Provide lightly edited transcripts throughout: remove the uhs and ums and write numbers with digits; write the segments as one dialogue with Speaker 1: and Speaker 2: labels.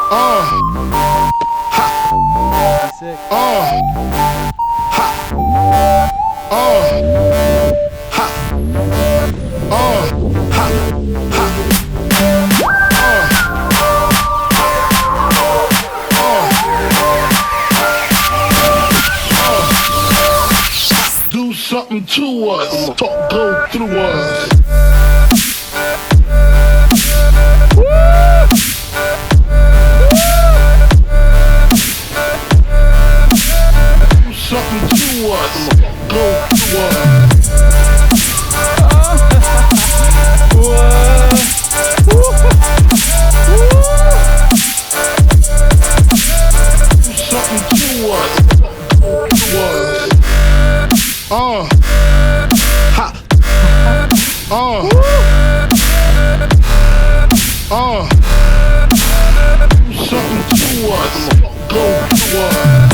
Speaker 1: Sick.
Speaker 2: Do something to us, talk go through us. Something to us, go to us. Something to us, go to us. Ha. Something to us, go to us.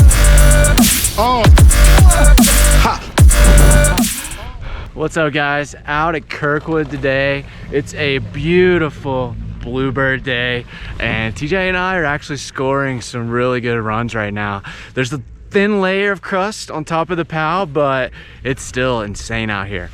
Speaker 1: What's up, guys? Out at Kirkwood today. It's a beautiful bluebird day, and TJ and I are actually scoring some really good runs right now. There's a thin layer of crust on top of the POW, but it's still insane out here.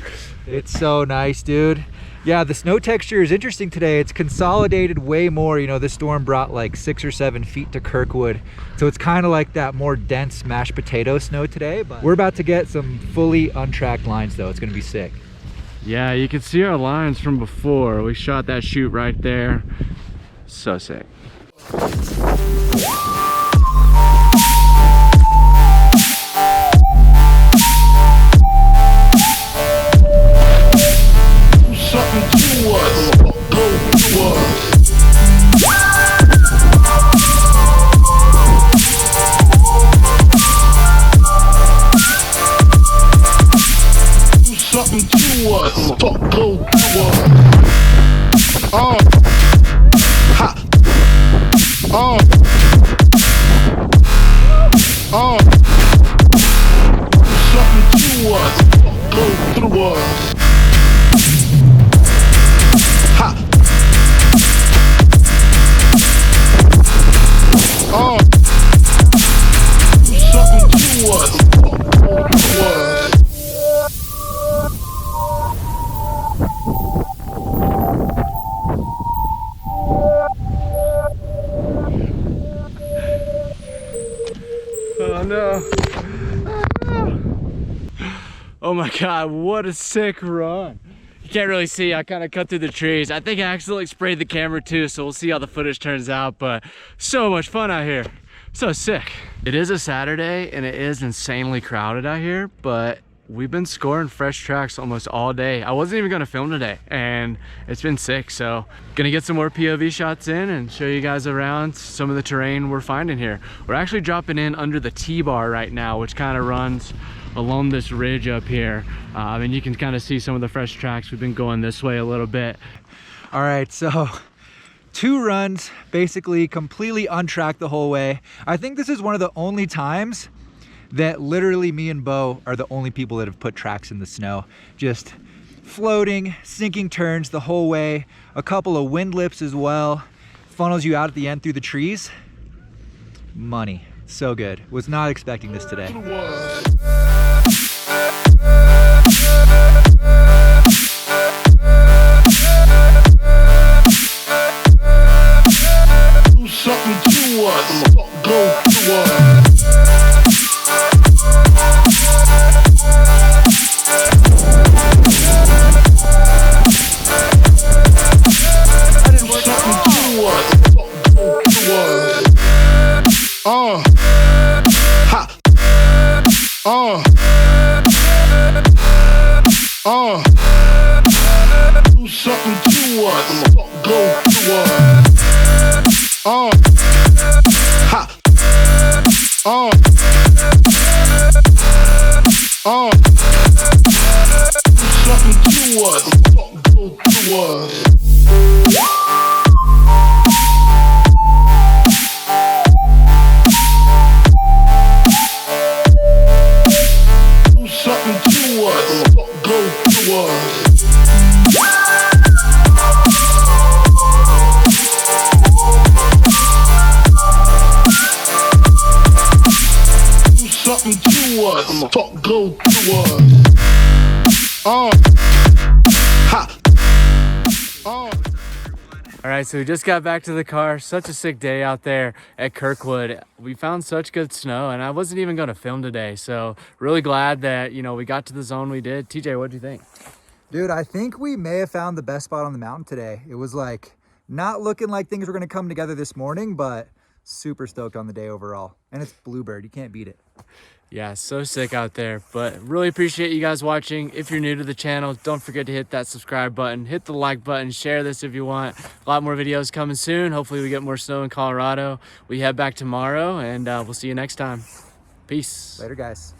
Speaker 3: It's so nice, dude. Yeah, the snow texture is interesting today. It's consolidated way more. You know, this storm brought like 6 or 7 feet to Kirkwood. So it's kind of like that more dense mashed potato snow today. But we're about to get some fully untracked lines though. It's gonna be sick.
Speaker 1: Yeah, you can see our lines from before. We shot that shoot right there. So sick.
Speaker 2: Something to us, go to us. Something to us, talk go to us. Ha. Something to us, go through us. Something to us, go to us.
Speaker 1: Oh no. Oh my God, what a sick run. You can't really see, I kind of cut through the trees. I think I accidentally sprayed the camera too, so we'll see how the footage turns out, but so much fun out here. So sick. It is a Saturday and it is insanely crowded out here, but we've been scoring fresh tracks almost all day. I wasn't even gonna film today and it's been sick, so gonna get some more POV shots in and show you guys around some of the terrain we're finding here. We're actually dropping in under the T-bar right now, which kind of runs along this ridge up here, and you can kind of see some of the fresh tracks. We've been going this way a little bit.
Speaker 3: All right, so 2 runs, basically completely untracked the whole way. I think this is one of the only times that literally me and Bo are the only people that have put tracks in the snow. Just floating, sinking turns the whole way. A couple of wind lips as well. Funnels you out at the end through the trees. Money, so good. Was not expecting this today.
Speaker 2: Something to us, go to us. Do something to us, go to us. Something to us, go to us. Something to us, go to us. talking to us. Talk, go to us. Ha.
Speaker 1: All right, so we just got back to the car. Such a sick day out there at Kirkwood. We found such good snow, and I wasn't even going to film today. So really glad that, you know, we got to the zone we did. TJ, what do you think?
Speaker 3: Dude, I think we may have found the best spot on the mountain today. It was like not looking like things were going to come together this morning, but super stoked on the day overall. And it's Bluebird. You can't beat it.
Speaker 1: Yeah, so sick out there. But really appreciate you guys watching. If you're new to the channel, don't forget to hit that subscribe button, hit the like button, share this if you want. A lot more videos coming soon. Hopefully we get more snow in Colorado. We head back tomorrow, and we'll see you next time. Peace.
Speaker 3: Later, guys.